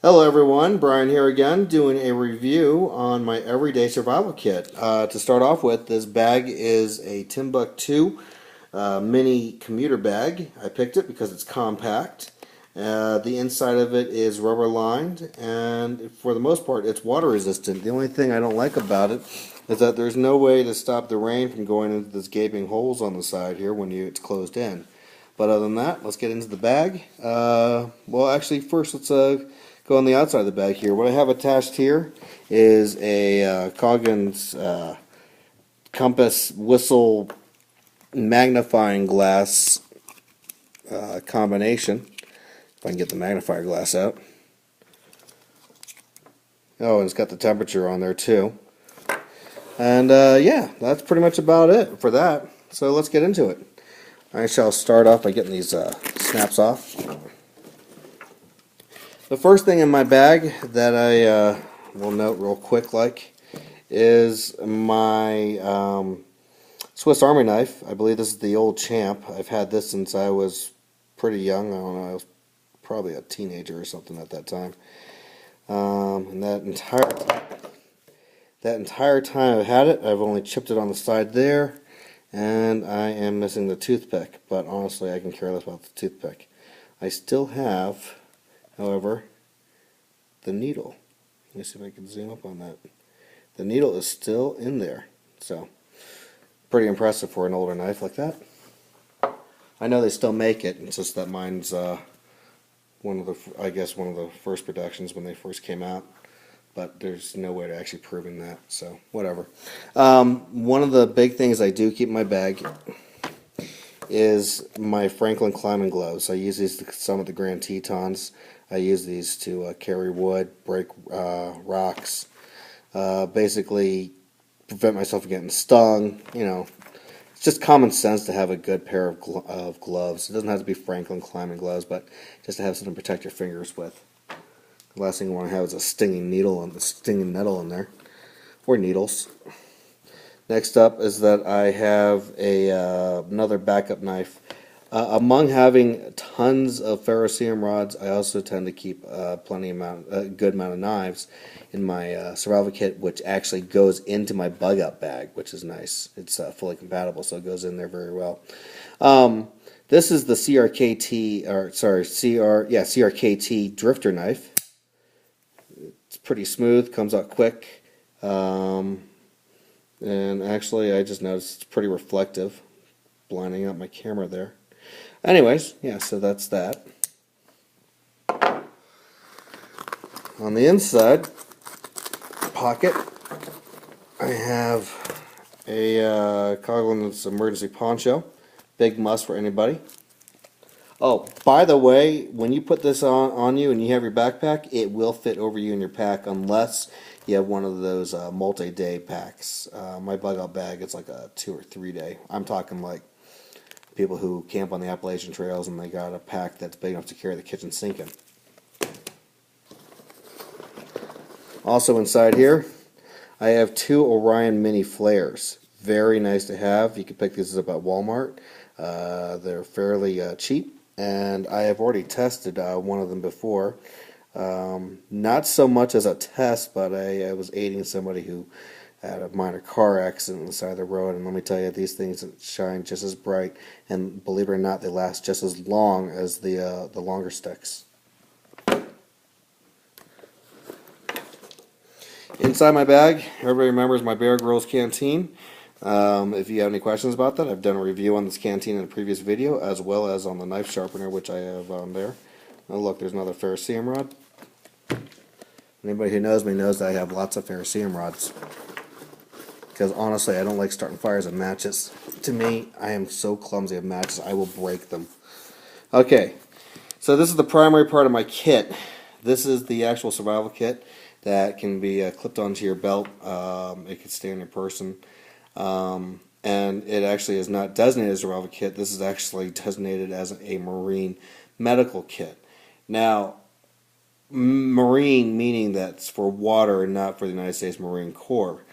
Hello everyone, Brian here again doing a review on my everyday survival kit. To start off with, this bag is a Timbuk2 mini commuter bag. I picked it because it's compact. The inside of it is rubber lined and for the most part it's water resistant. The only thing I don't like about it is that there's no way to stop the rain from going into these gaping holes on the side here when it's closed in. But other than that, let's get into the bag. Well, actually, first let's go on the outside of the bag here. What I have attached here is a Coggins compass whistle magnifying glass combination. If I can get the magnifier glass out. Oh, and it's got the temperature on there too. And yeah, that's pretty much about it for that. So let's get into it. I shall start off by getting these snaps off. The first thing in my bag that I will note real quick is my Swiss Army knife. I believe this is the old Champ. I've had this since I was pretty young. I don't know, I was probably a teenager or something at that time. And that entire time I've had it, I've only chipped it on the side there. And I am missing the toothpick, but honestly I can care less about the toothpick. I still have, however, the needle. Let me see if I can zoom up on that. The needle is still in there, so pretty impressive for an older knife like that. I know they still make it, it's just that mine's one of the first productions when they first came out. But there's no way to actually proving that, so whatever. One of the big things I do keep in my bag is my Franklin climbing gloves. I use these to some of the Grand Tetons. I use these to carry wood, break rocks, basically prevent myself from getting stung. You know, it's just common sense to have a good pair of gloves. It doesn't have to be Franklin climbing gloves, but just to have something to protect your fingers with. The last thing you want to have is a stinging nettle in there, or needles. Next up is that I have another backup knife. Among having tons of ferrocerium rods, I also tend to keep a good amount of knives in my survival kit, which actually goes into my bug out bag, which is nice. It's fully compatible, so it goes in there very well. This is the CRKT drifter knife. Pretty smooth, comes out quick, and actually I just noticed it's pretty reflective, blinding out my camera there. Anyways, yeah, so that's that. On the inside pocket, I have a Coggins emergency poncho, big must for anybody. Oh, by the way, when you put this on you and you have your backpack, it will fit over you in your pack unless you have one of those multi-day packs. My bug out bag, it's like a 2 or 3 day. I'm talking like people who camp on the Appalachian trails and they got a pack that's big enough to carry the kitchen sink in. Also inside here, I have 2 Orion mini flares. Very nice to have. You can pick these up at Walmart. They're fairly cheap. And I have already tested one of them before. Not so much as a test, but I was aiding somebody who had a minor car accident on the side of the road. And let me tell you, these things shine just as bright. And believe it or not, they last just as long as the longer sticks. Inside my bag, everybody remembers my Grylls canteen. If you have any questions about that, I've done a review on this canteen in a previous video, as well as on the knife sharpener, which I have on there. Oh look, there's another ferrocerium rod. Anybody who knows me knows that I have lots of ferrocerium rods. Because honestly, I don't like starting fires with matches. To me, I am so clumsy with matches, I will break them. Okay, so this is the primary part of my kit. This is the actual survival kit that can be clipped onto your belt. It can stay on your person. And it actually is not designated as a survival kit. This is actually designated as a Marine medical kit. Now, Marine meaning that's for water and not for the United States Marine Corps.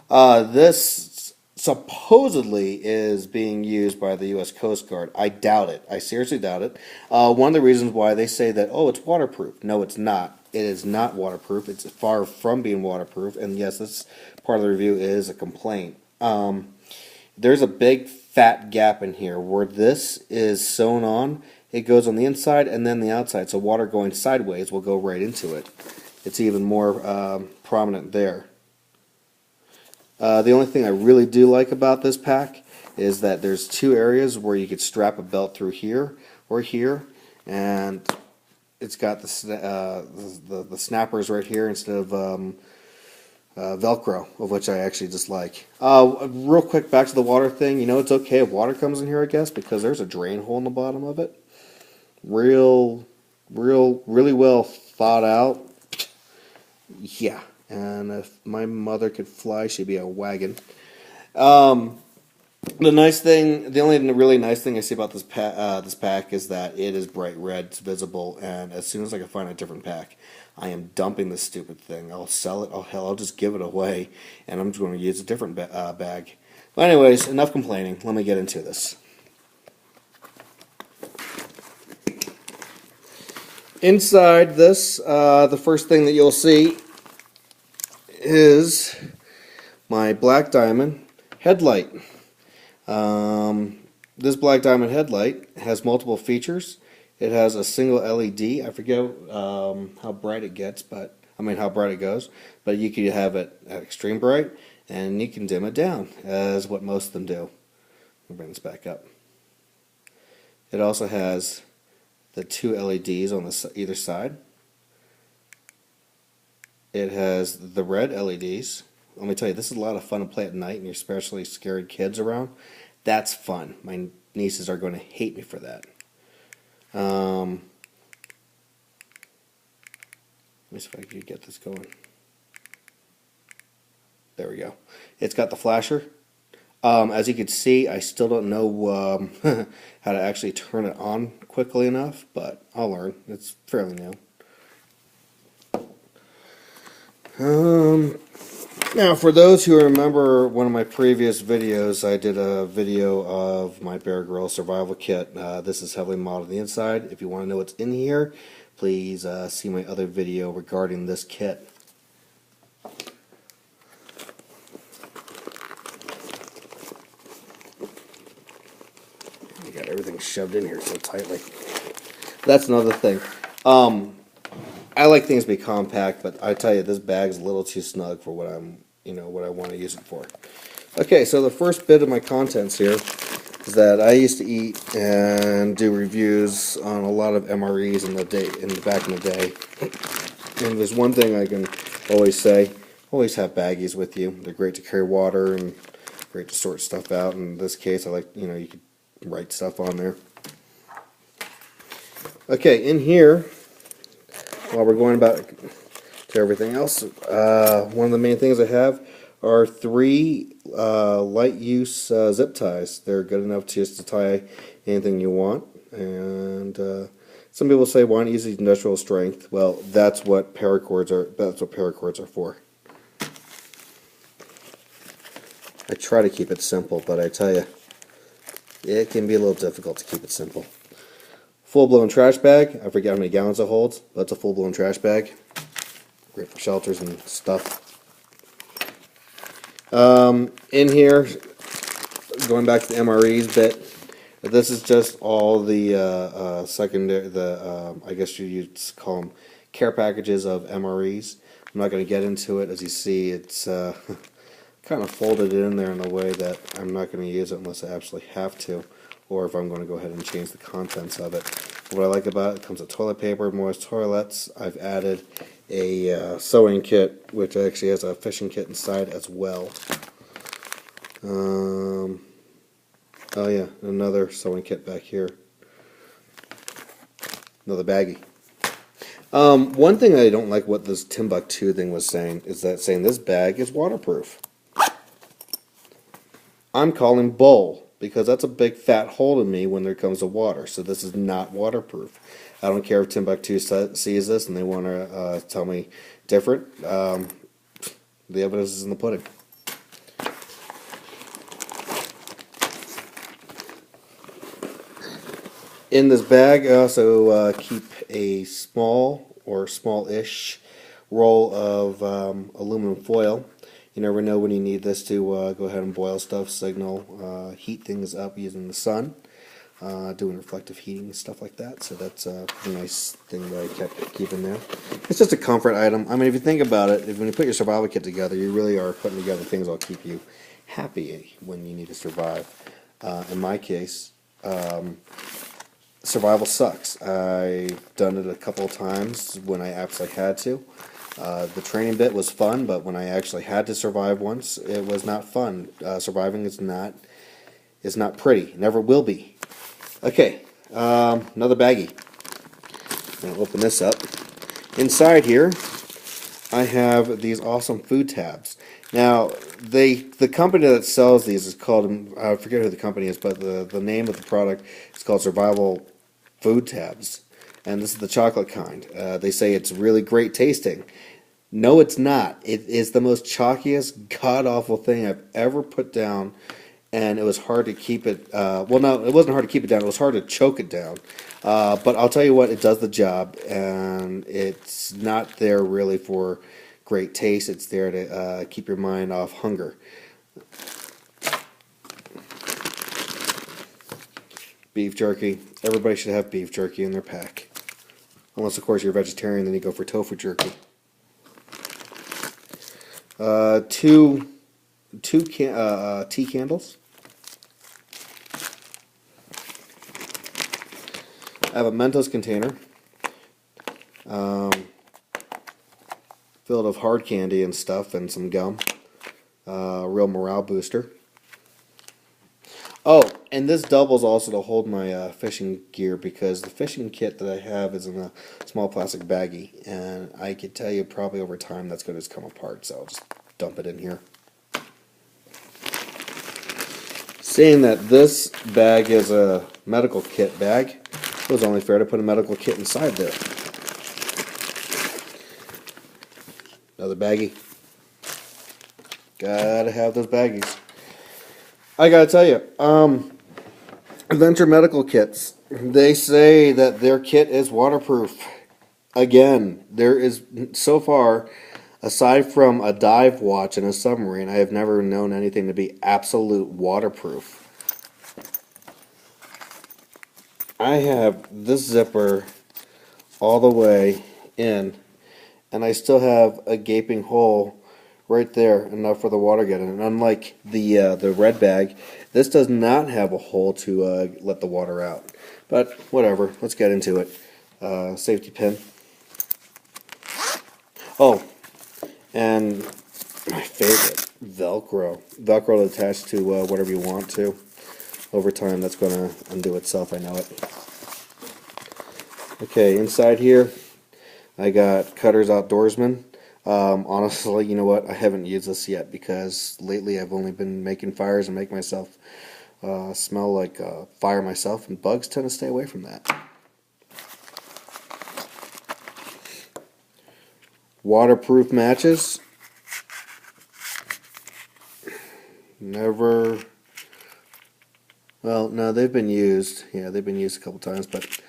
This supposedly is being used by the U.S. Coast Guard. I doubt it. I seriously doubt it. One of the reasons why they say that, oh, it's waterproof. No, it's not. It is not waterproof. It's far from being waterproof. And yes, this part of the review is a complaint. There's a big fat gap in here where this is sewn on. It goes on the inside and then the outside. So water going sideways will go right into it. It's even more prominent there. The only thing I really do like about this pack is that there's two areas where you could strap a belt through here or here, and it's got the snappers right here instead of Velcro, of which I actually just like. Real quick, back to the water thing. You know, it's okay if water comes in here, I guess, because there's a drain hole in the bottom of it. Really well thought out. Yeah. And if my mother could fly, she'd be a wagon. The only really nice thing I see about this pack is that it is bright red, it's visible, and as soon as I can find a different pack, I am dumping this stupid thing. I'll sell it. I'll just give it away, and I'm just going to use a different bag. But anyways, enough complaining. Let me get into this. Inside this, the first thing that you'll see is my black diamond headlight. This black diamond headlight has multiple features. It has a single LED. I forget how bright it gets, but how bright it goes. But you can have it at extreme bright, and you can dim it down, as what most of them do. I'll bring this back up. It also has the two LEDs on either side. It has the red LEDs. Let me tell you, this is a lot of fun to play at night and you're especially scared kids around. That's fun. My nieces are going to hate me for that. Let me see if I can get this going. There we go. It's got the flasher. As you can see, I still don't know how to actually turn it on quickly enough, but I'll learn. It's fairly new. Now, for those who remember one of my previous videos, I did a video of my Bear Grylls survival kit. This is heavily modded on the inside. If you want to know what's in here, please see my other video regarding this kit. I got everything shoved in here so tightly. That's another thing. I like things to be compact, but I tell you, this bag's a little too snug for what what I want to use it for. Okay, so the first bit of my contents here is that I used to eat and do reviews on a lot of MREs back in the day. And there's one thing I can always say: always have baggies with you. They're great to carry water and great to sort stuff out. In this case, I like you could write stuff on there. Okay, in here, while we're going about to everything else, one of the main things I have are 3 light use zip ties. They're good enough just to tie anything you want. And some people say, why not use the industrial strength? Well, that's what paracords are. That's what paracords are for. I try to keep it simple, but I tell you, it can be a little difficult to keep it simple. Full-blown trash bag. I forget how many gallons it holds, but it's a full-blown trash bag. Great for shelters and stuff. In here, going back to the MREs bit, this is just all the secondary, I guess you'd call them care packages of MREs. I'm not going to get into it. As you see, it's kind of folded in there in a way that I'm not going to use it unless I absolutely have to, or if I'm going to go ahead and change the contents of it. What I like about it comes with toilet paper, moist toilets. I've added a sewing kit, which actually has a fishing kit inside as well. Oh yeah, another sewing kit back here. Another baggie. One thing I don't like what this Timbuktu thing was saying is that saying this bag is waterproof. I'm calling bull, because that's a big fat hole in me when there comes to water. So this is not waterproof. I don't care if Timbuktu sees this and they want to tell me different. The evidence is in the pudding. In this bag, I also keep a small or small-ish roll of aluminum foil. You never know when you need this to go ahead and boil stuff, signal, heat things up using the sun, doing reflective heating and stuff like that. So that's a nice thing that I keep in there. It's just a comfort item. I mean, if you think about it, when you put your survival kit together, you really are putting together things that'll keep you happy when you need to survive. In my case, survival sucks. I've done it a couple of times when I absolutely had to. The training bit was fun, but when I actually had to survive once, it was not fun. Surviving is not pretty. Never will be. Okay, another baggie. I'll open this up. Inside here, I have these awesome food tabs. Now, the company that sells these is called, I forget who the company is, but the name of the product is called Survival Food Tabs. And this is the chocolate kind. They say it's really great tasting. No, it's not. It is the most chalkiest, god-awful thing I've ever put down, and it was hard to keep it, well, no, it wasn't hard to keep it down, it was hard to choke it down. But I'll tell you what, it does the job, and it's not there really for great taste. It's there to keep your mind off hunger. Beef jerky. Everybody should have beef jerky in their pack. Unless, of course, you're a vegetarian, then you go for tofu jerky. Two tea candles. I have a Mentos container filled with hard candy and stuff and some gum. Real morale booster. Oh, and this doubles also to hold my fishing gear, because the fishing kit that I have is in a small plastic baggie, and I could tell you probably over time that's going to just come apart, so I'll just dump it in here. Seeing that this bag is a medical kit bag, it was only fair to put a medical kit inside there. Another baggie. Gotta have those baggies. I gotta tell you, Adventure Medical Kits, they say that their kit is waterproof. Again, there is, so far, aside from a dive watch in a submarine, I have never known anything to be absolute waterproof. I have this zipper all the way in, and I still have a gaping hole right there, enough for the water to get in. And unlike the red bag, this does not have a hole to let the water out. But whatever, let's get into it. Safety pin. Oh, and my favorite, Velcro. Velcro attached to whatever you want to. Over time, that's going to undo itself, I know it. Okay, inside here, I got Cutter's Outdoorsman. Honestly, you know what? I haven't used this yet because lately I've only been making fires and make myself smell like fire myself, and bugs tend to stay away from that. Waterproof matches. Never. Well, no, they've been used. Yeah, they've been used a couple times, but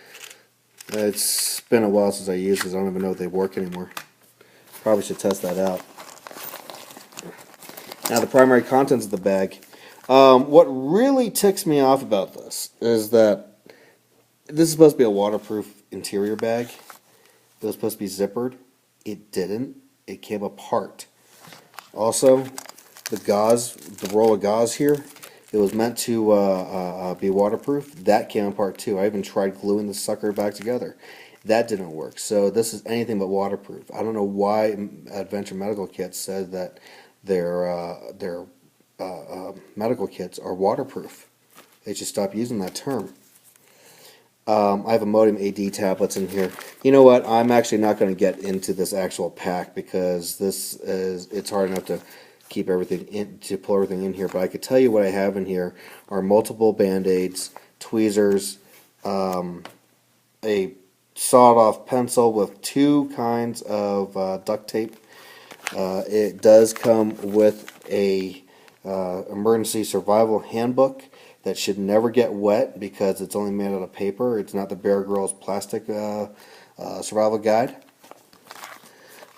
it's been a while since I used these. I don't even know if they work anymore. Probably should test that out. Now, the primary contents of the bag. What really ticks me off about this is that this is supposed to be a waterproof interior bag. It was supposed to be zippered. It didn't. It came apart. Also, the gauze, the roll of gauze here, it was meant to be waterproof. That came apart too. I even tried gluing the sucker back together. That didn't work. So this is anything but waterproof. I don't know why Adventure Medical Kits said that their medical kits are waterproof. They should stop using that term. I have a Modem AD tablets in here. You know what? I'm actually not going to get into this actual pack because it's hard enough to keep everything in, to pull everything in here. But I could tell you what I have in here are multiple Band-Aids, tweezers, a sawed-off pencil with two kinds of duct tape. It does come with a emergency survival handbook that should never get wet because it's only made out of paper. It's not the Bear Grylls plastic survival guide.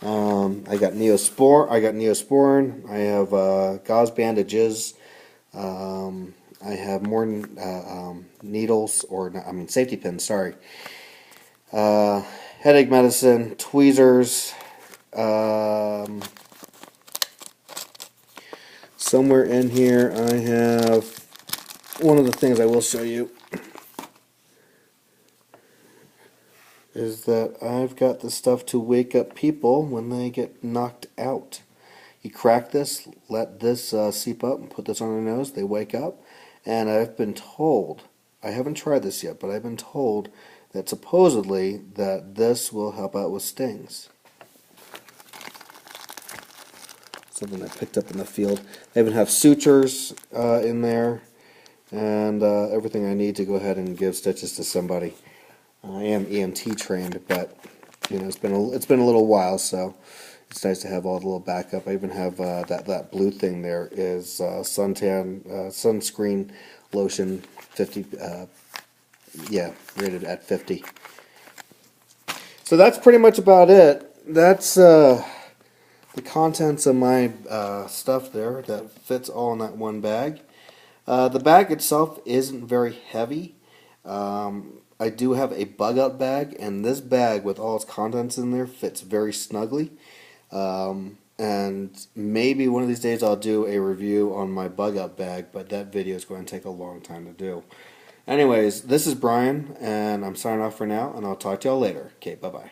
I got Neosporin. I have gauze bandages. I have more needles, safety pins. Sorry. Headache medicine, tweezers. Somewhere in here, I have one of the things I will show you is that I've got the stuff to wake up people when they get knocked out. You crack this, let this seep up, and put this on their nose. They wake up, and I've been told, I haven't tried this yet, but I've been told that supposedly that this will help out with stings. Something I picked up in the field. I even have sutures in there, and everything I need to go ahead and give stitches to somebody. I am EMT trained, but it's been a little while, so it's nice to have all the little backup. I even have that blue thing there is sunscreen lotion, 50, rated at 50. So that's pretty much about it. That's the contents of my stuff there that fits all in that one bag. The bag itself isn't very heavy. I do have a bug out bag, and this bag with all its contents in there fits very snugly. And maybe one of these days I'll do a review on my bug out bag, but that video is going to take a long time to do. Anyways, this is Brian, and I'm signing off for now, and I'll talk to y'all later. Okay, bye-bye.